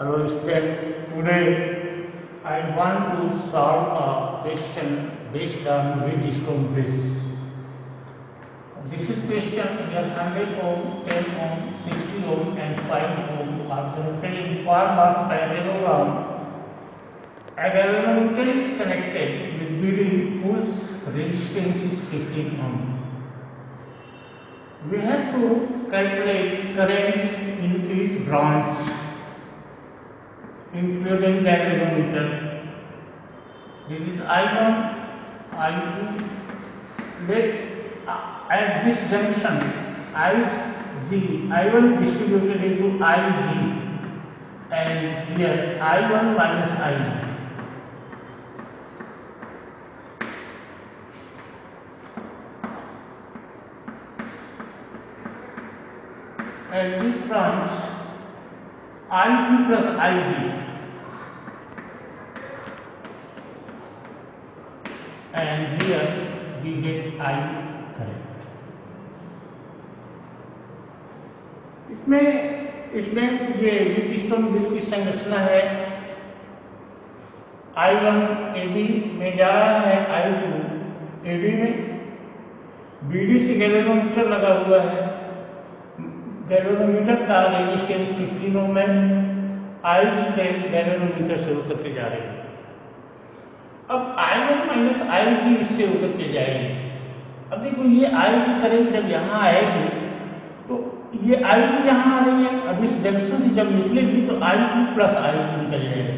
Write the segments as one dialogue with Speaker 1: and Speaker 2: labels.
Speaker 1: Hello students, today I want to solve a question based on Wheatstone bridge. This is question where 100 ohm, 10 ohm, 60 ohm and 5 ohm are connected in form of parallelogram. A galvanometer is connected with BD whose resistance is 15 ohm. We have to calculate current in each branch, including galvanometer. This is I1, I2. At this junction, I1 distributed into Ig, and here I1 minus Ig. At this branch, I2 plus Ig. And here we get I correct. इसमें ये Wheatstone bridge की संरचना है। I1 AB में जा रहा है, I2 AB में। BD से गैल्वेनोमीटर लगा हुआ है। गैल्वेनोमीटर का रेजिस्टेंस 15 ओम है। Ig करंट गैल्वेनोमीटर से होकर के जा रही है। अब I1 माइनस Ig इससे होकर के जाएगी। अब देखो ये Ig करंट जब यहाँ आएगी तो ये I2 यहाँ आ रही है। अब इस जंक्शन से जब निकलेगी तो I2 प्लस Ig निकल जाएगी।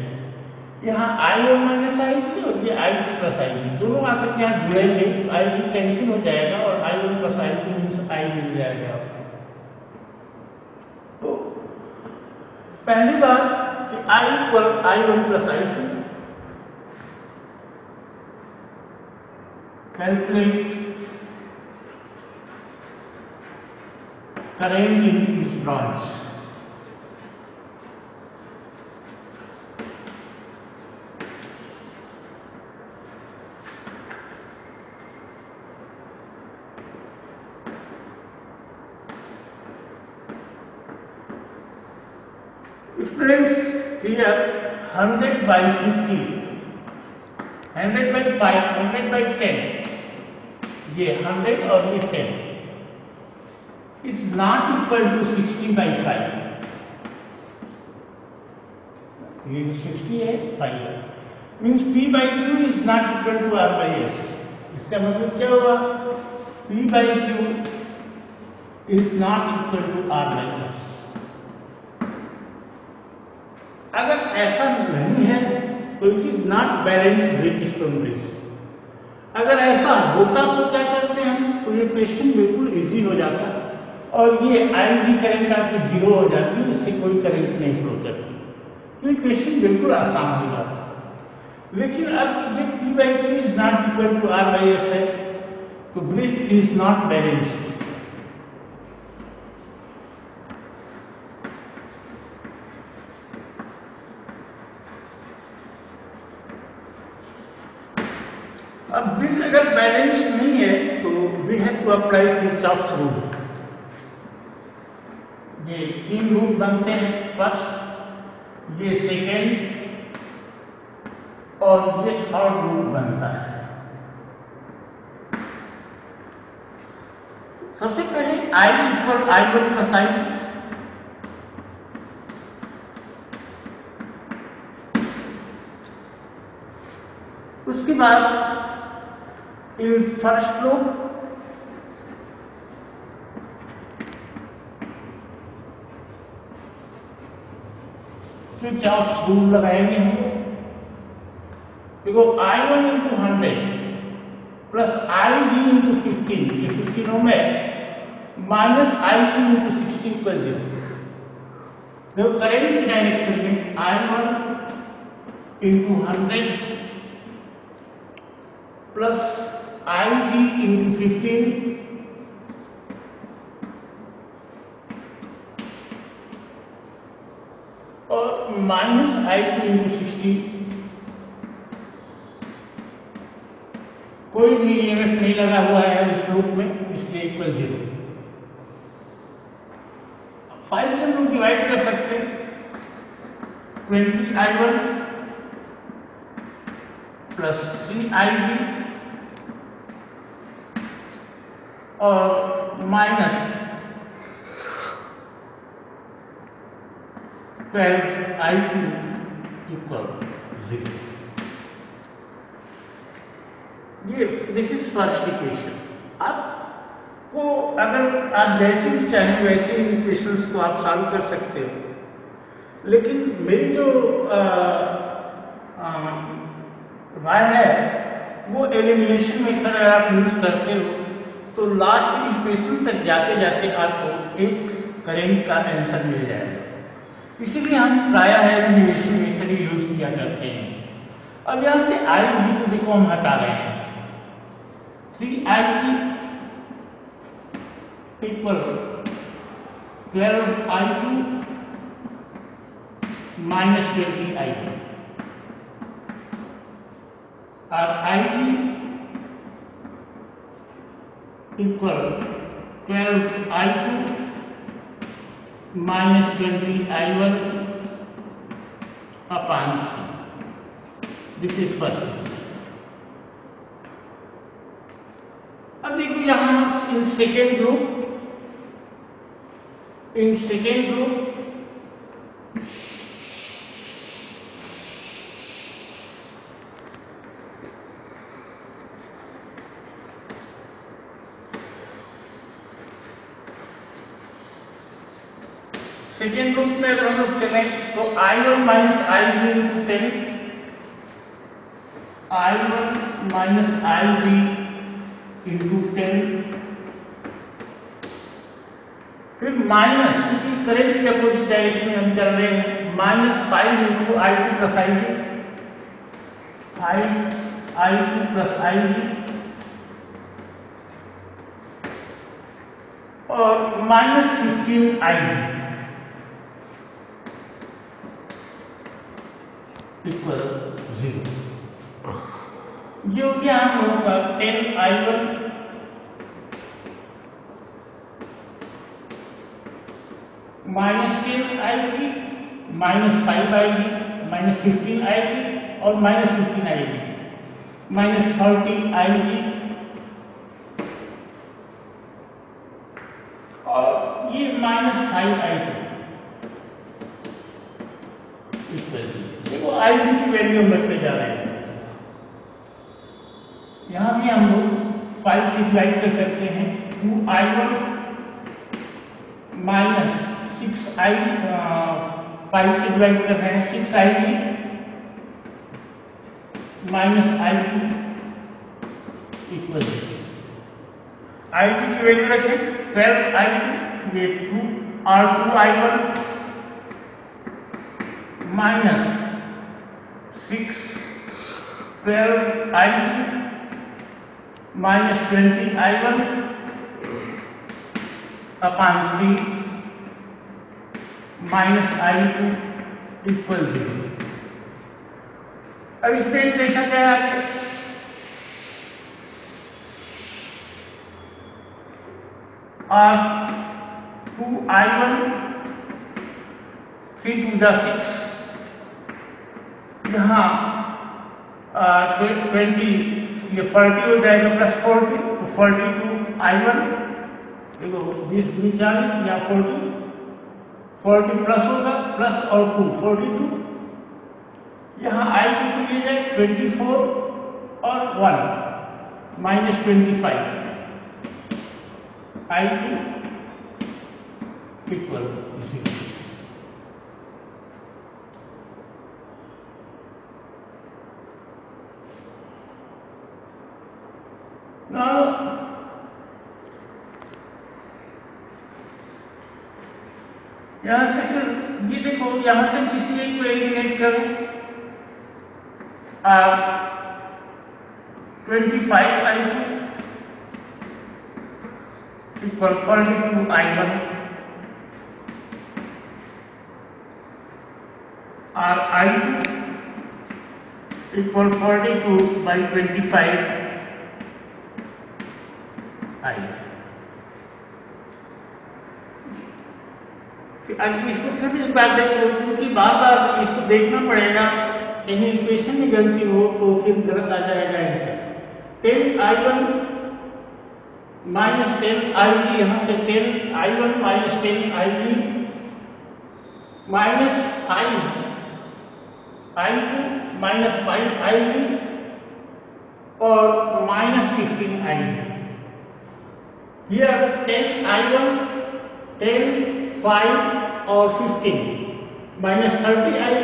Speaker 1: यहाँ I1 माइनस Ig और ये I2 प्लस Ig दोनों आकर के यहाँ जुड़ेंगे तो Ig कैंसिल हो जाएगा और I1 plus I2 means I मिल जाएगा। तो पहली बात कि I equal I1 plus I2। Calculate current in each branch. Students, here 100 by 50, 100 by 5, 100 by 10. ये 100 और ये 10 is not equal to 60 by 5. ये 60 है, 5 है, means P by Q is not equal to R by S. इसका मतलब क्या हुआ? P by Q is not equal to R by S. अगर ऐसा नहीं है तो it is not balanced Wheatstone bridge. अगर ऐसा होता तो क्या करते हैं? तो ये क्वेश्चन बिल्कुल इजी हो जाता और ये Ig करंट आपकी जीरो हो जाती, इससे कोई करंट नहीं फ्लो करती, तो ये क्वेश्चन बिल्कुल आसान हो जाता। लेकिन अब ये P by Q is not equal to R by S है तो ब्रिज इज नॉट बैलेंस्ड। अब ब्रिज अगर बैलेंस नहीं है तो we have to apply Kirchhoff's rule. ये 3 रूल बनते हैं। फर्स्ट, ये सेकेंड और ये थर्ड रूल बनता है। सबसे पहले I equal I1 plus I। उसके बाद in first loop Kirchhoff's rule लगाएंगे हम। देखो I1 into 100 plus Ig into 15, ये 15 ओम है, माइनस I2 इंटू 60 इक्वल 0। देखो करंट की डायरेक्शन में I1 into 100 plus Ig into 15 और माइनस I2 इंटू 60। कोई भी EMF नहीं लगा हुआ है इस लूप में, इसलिए इक्वल 0। 5 से हम लोग डिवाइड कर सकते हैं। 20I1 प्लस 3IV और माइनस 12I2 इक्वल 0। ये दिस इज फर्स्ट इक्वेशन। आपको अगर आप जैसे भी चाहें वैसे इक्वेशंस को आप सॉल्व कर सकते हो, लेकिन मेरी जो राय है वो एलिमिनेशन मेथड अगर आप यूज करते हो तो लास्ट इक्वेशन तक जाते जाते आपको एक करेंट का आंसर मिल जाएगा। इसीलिए हम प्रायः एलिमिनेशन मेथड ही यूज किया करते हैं। अब यहाँ से आई जी को देखो हम हटा रहे हैं। 3I3 equal 12I2 minus 20I1 और IG equal 12I2 minus 20I1 upon 3। This is first. अब देखो यहां इन सेकेंड ग्रुप में अगर हम लोग चलें तो I1 minus IV into 10, I1 minus IV into 10, फिर माइनस, क्योंकि करंट की अपोजिट डायरेक्शन में हम चल रहे हैं, minus 5 into I2 plus IV, I2 plus IV और माइनस 15IG इक्वल 0। ये हो गया हम लोगों का 10I1 minus 10IG minus 5IG minus 15IG और माइनस 15IG माइनस 30IG और ये माइनस 5IG। देखो IG की वैल्यू हम रखते जा रहे हैं। यहां भी हम लोग 5 से डिवाइड कर सकते हैं। 2I1 माइनस 6I 5 से डिवाइड कर रहे हैं 6IG minus I2 equal IG की वैल्यू रखें 12I2 ये 2 और 2I1 minus 6 12I2 minus 20I1 upon 3 minus I2 equal 0। अब इसमें देखा जाए और 2I1 3 to the 6 यहाँ 20 ये 40 हो जाएगा प्लस 40 तो 42I1 देखो 20 20 40 या 40 प्लस होगा प्लस और 2 42 यहाँ I2 को ले जाए 24 और 1 माइनस 25 I2 इक्वल 0। यहां से फिर ये देखो यहां से किसी एक को एलिमिनेट करें 25I2 इक्वल 42I1 और I2 इक्वल 42/25I। अब इसको फिर इस बार देख लो, क्योंकि बार बार इसको देखना पड़ेगा, कहीं इक्वेशन में गलती हो तो फिर गलत आ जाएगा आंसर। 10i1 माइनस 10i, यहाँ से 10i1 minus 10i minus 5i2 minus 5i और माइनस 15i। Here 10i1, 10, 5 और 15 माइनस 30i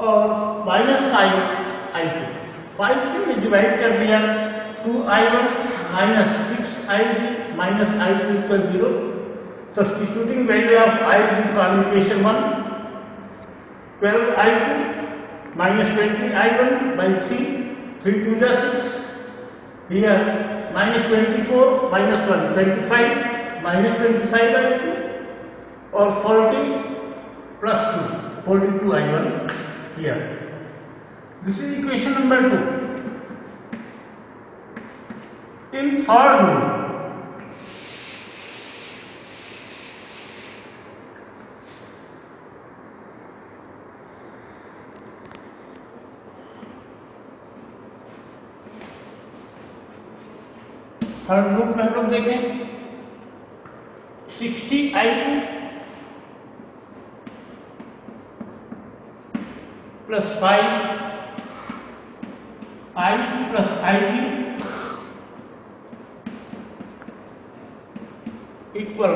Speaker 1: और माइनस 5i2। 5 से मैं डिवाइड कर दिया, 2i1 minus 6i minus i2 equal 0। Substituting value of i from equation 1, 12i2 minus 20i1 by 3, 3 2 is 6. Here minus 24 minus 1, 25 minus 25i2 or 40 plus 2, 42i1 here. This is equation number 2. In third rule, third रूप में हम लोग देखें 60i2 plus 5i2 plus i3 equal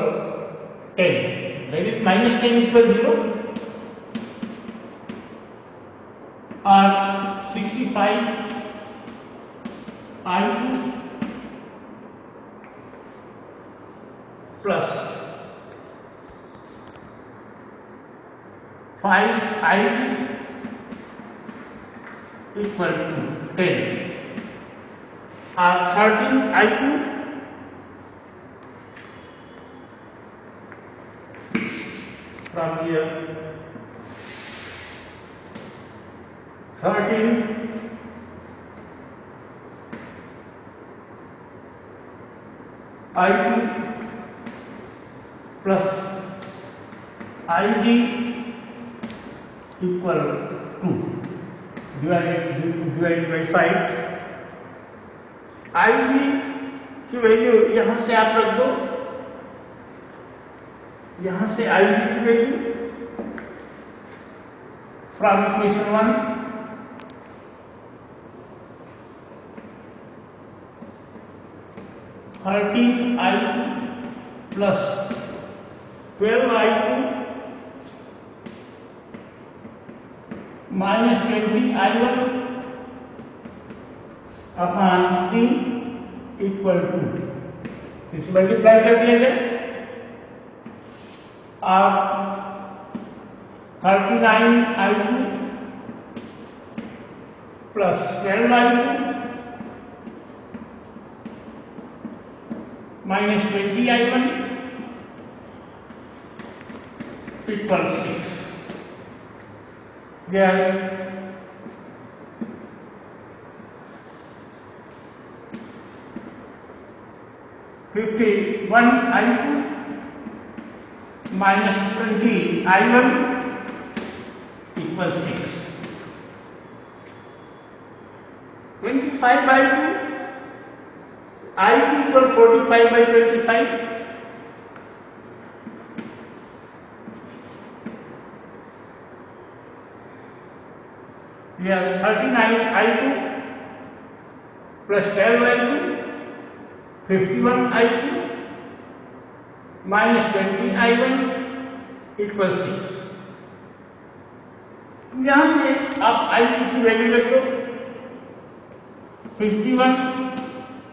Speaker 1: 10, that is minus 10 equal 0 और 65i2 plus 5i3 equal to 10 और 13i2 from here 13i2 plus i3 equal 2 divided by 5। i3 की value यहां से आप रख दो, यहां से i3 की value from equation 1 13i2 plus 12i2 minus 20i1 upon 3 equal to, इसे मल्टीप्लाई कर दिया जाए आप 39i2 plus 12i2 minus 20i1 equal 6। There 51i2 minus 20i1 equals 6. 25i2, i2 equal 45 by 25. We have 39i2 plus 12i2, 51i2 minus 20i1 equals 6. यहाँ से आप i2 की value रख दो, 51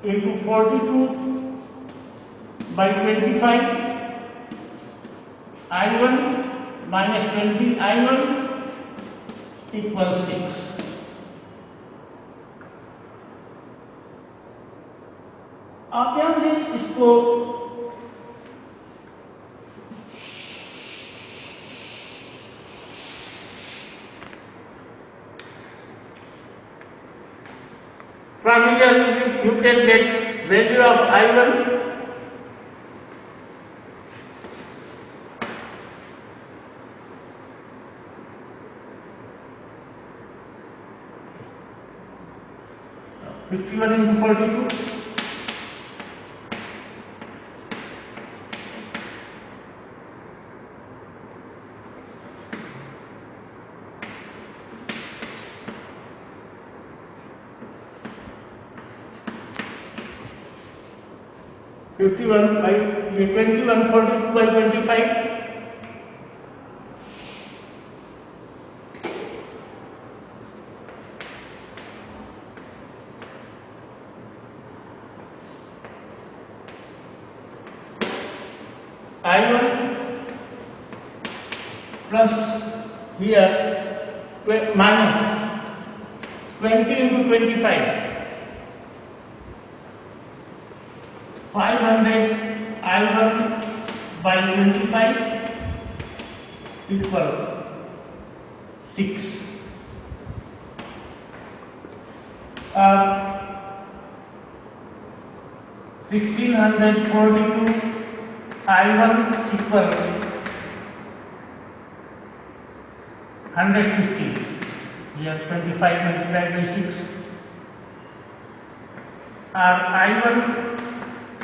Speaker 1: into 42 by 25, i1 minus 20i1 equals 6. आप यहाँ से इसको from here you can get value of i1 51 into 42. by 21 42 by 25. I1 plus here minus 20 into 25. 500 I1 by 25 equal 6. 1642 I1 equal 150. Here 25 multiplied by 6. I1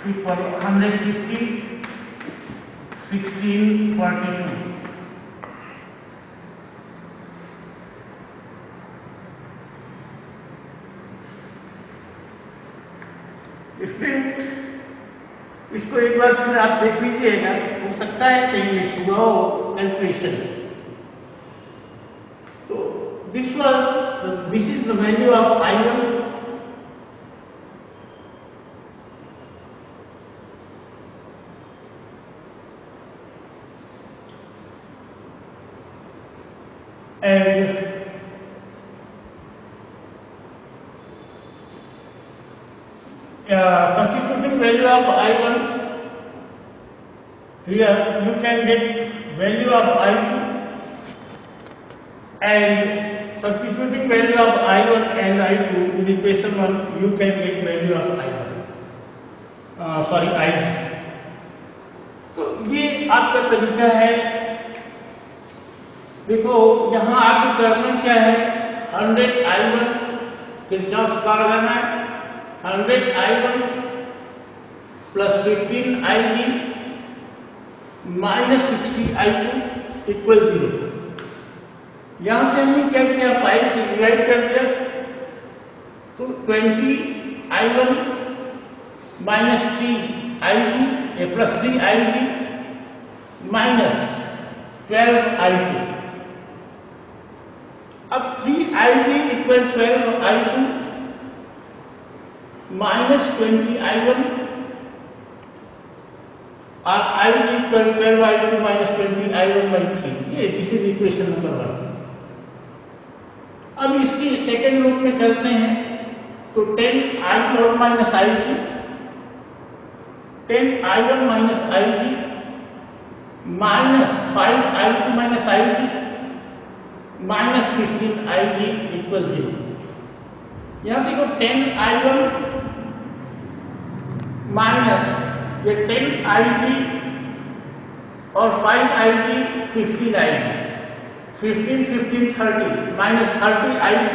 Speaker 1: equal 150, 1642. Student इसको एक बार फिर आप देख लीजिएगा, हो सकता है कहीं इशू हो कैलकुलेशन। तो this is the value of I1 and substituting value of I1, here you can get value of I2, and substituting value of I1 and I2 in equation 1, you can get value of I2. तो ये आपका तरीका है। देखो यहाँ आपको करना क्या है, 100 I1 किरचॉफ का लगाना है, 100 I1 plus 15 IG minus 60 I2 equal 0। यहाँ से हमने क्या किया, 5 से डिवाइड कर दिया, तो 20 I1 minus 3 IG plus 3 IG minus 12 I2। अब 3 IG equal 12 I2 minus 20 I1 और IG equal 12 I2 minus 20 I1 by 3। ये दिस इज इक्वेशन नंबर 1। अब इसकी सेकेंड रूप में चलते हैं, तो 10 I1 minus IG, 10 I1 minus IG minus 5 I2 minus IG minus 15 IG equal 0। यहाँ देखो 10 I1 माइनस ये 10 IG और 5 IG 15 IG, 15 15 30 माइनस 30 IG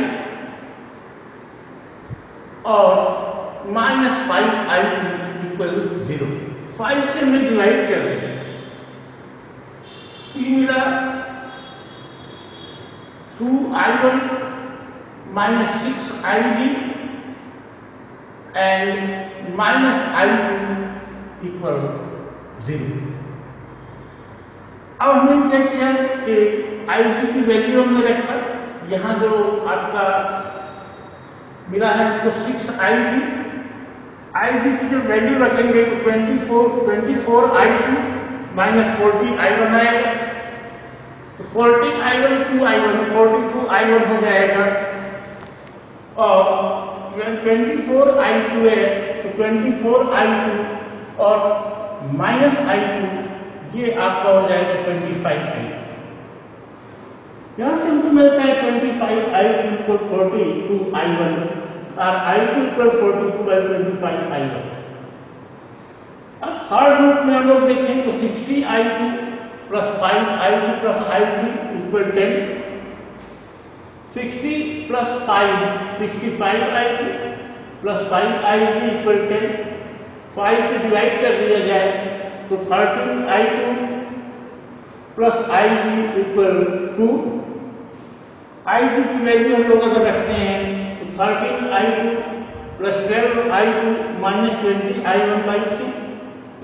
Speaker 1: और माइनस 5 IG इक्वल 0। 5 से मैं डिवाइड कर दिया, ये मिला 2 I1 minus 6 IG and minus I2 equal 0। अब हमने क्या किया कि IC की वैल्यू हमने रखा, यहाँ जो आपका मिला है तो 6 IG की जो वैल्यू रखेंगे तो 24 I2 minus 40 I1 आएगा, 40 I1 2 I1 42 I1 हो जाएगा, और 24 I2 है तो 24 I2 और माइनस I2 ये आपका हो जाएगा 25 I2। यहाँ से हमको मिलता है 25 I2 equal 42 I1 और I2 equal 42 by 25 I1। अब थर्ड रूप में हम लोग देखें तो 60 I2 plus 5 I2 plus IG equal 10। 60 plus 5 65 I2 plus 5IG equal 10, 5 से डिवाइड कर दिया जाए तो 13I2 plus IG equal 2। IG की वैल्यू हम लोग अगर रखते हैं तो 13I2 plus 12I2 minus 20I1/3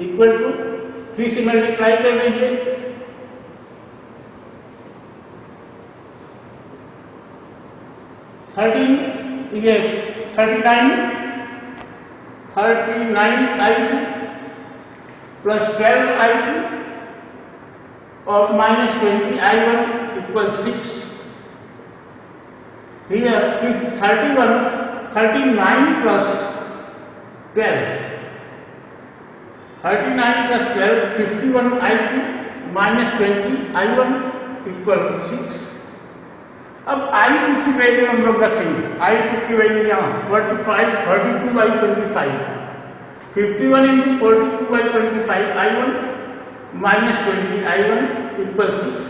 Speaker 1: equal to 3 से मल्टीप्लाई कर लीजिए। 39I2 प्लस 12I2 और minus 20I1 equal 6। Here 39 plus 12, 39 plus 12, 51I2 minus 20I1 equal 6। अब I2 की वैल्यू हम लोग रखेंगे। I2 की वैल्यू यहाँ 42/25, 51 into 42/25 I1 minus 20I1 equal 6।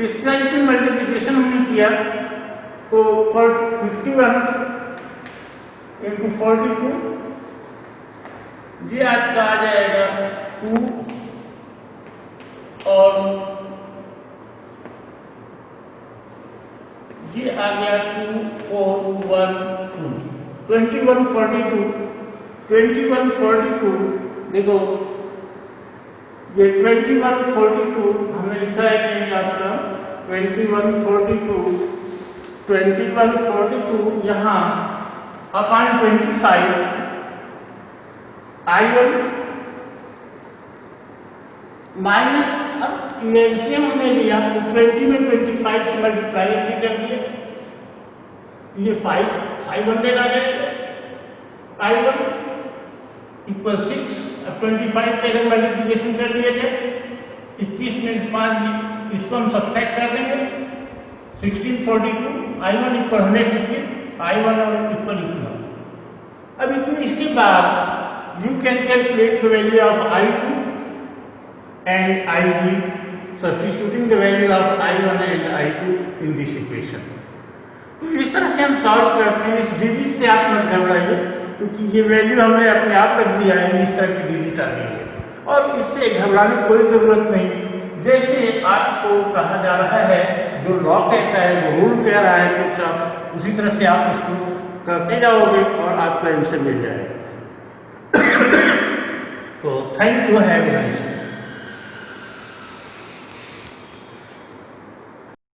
Speaker 1: इसका इसमें मल्टीप्लिकेशन हमने किया तो 51 into 42 ये आपका आ जाएगा 2 और ये आ गया 2 4 1 2 2142 देखो ये 2142 हमने लिखा है कि आपका 2142 यहाँ अपॉन 25 I1 माइनस, अब एलसीएम हमने लिया तो 20 में 25 से मल्टीप्लाई कर दिया, ये 500 आ जाएगा। I1 इक्वल 6, अब 25 पे अगर मल्टीप्लिकेशन कर दिया जाए 21 में 5 इसको हम सब्सट्रैक्ट कर देंगे 1642 I1 इक्वल 150 I1 और इक्वल इतना। अब इसके बाद you can calculate the value of I2 and IG substituting the value of I1 and I2 in this equation. तो इस तरह से हम सॉल्व करते हैं। इस डिजिट से आप मत घबराइए क्योंकि ये वैल्यू हमने अपने आप रख दिया है, इस तरह की डिजिट आ गई है और इससे घबराने की कोई जरूरत नहीं। जैसे आपको कहा जा रहा है, जो लॉ कहता है, जो रूल कह रहा है कुछ, उसी तरह से आप उसको करते जाओगे और आपका आंसर मिल जाएगा। तो thank you, have a nice day.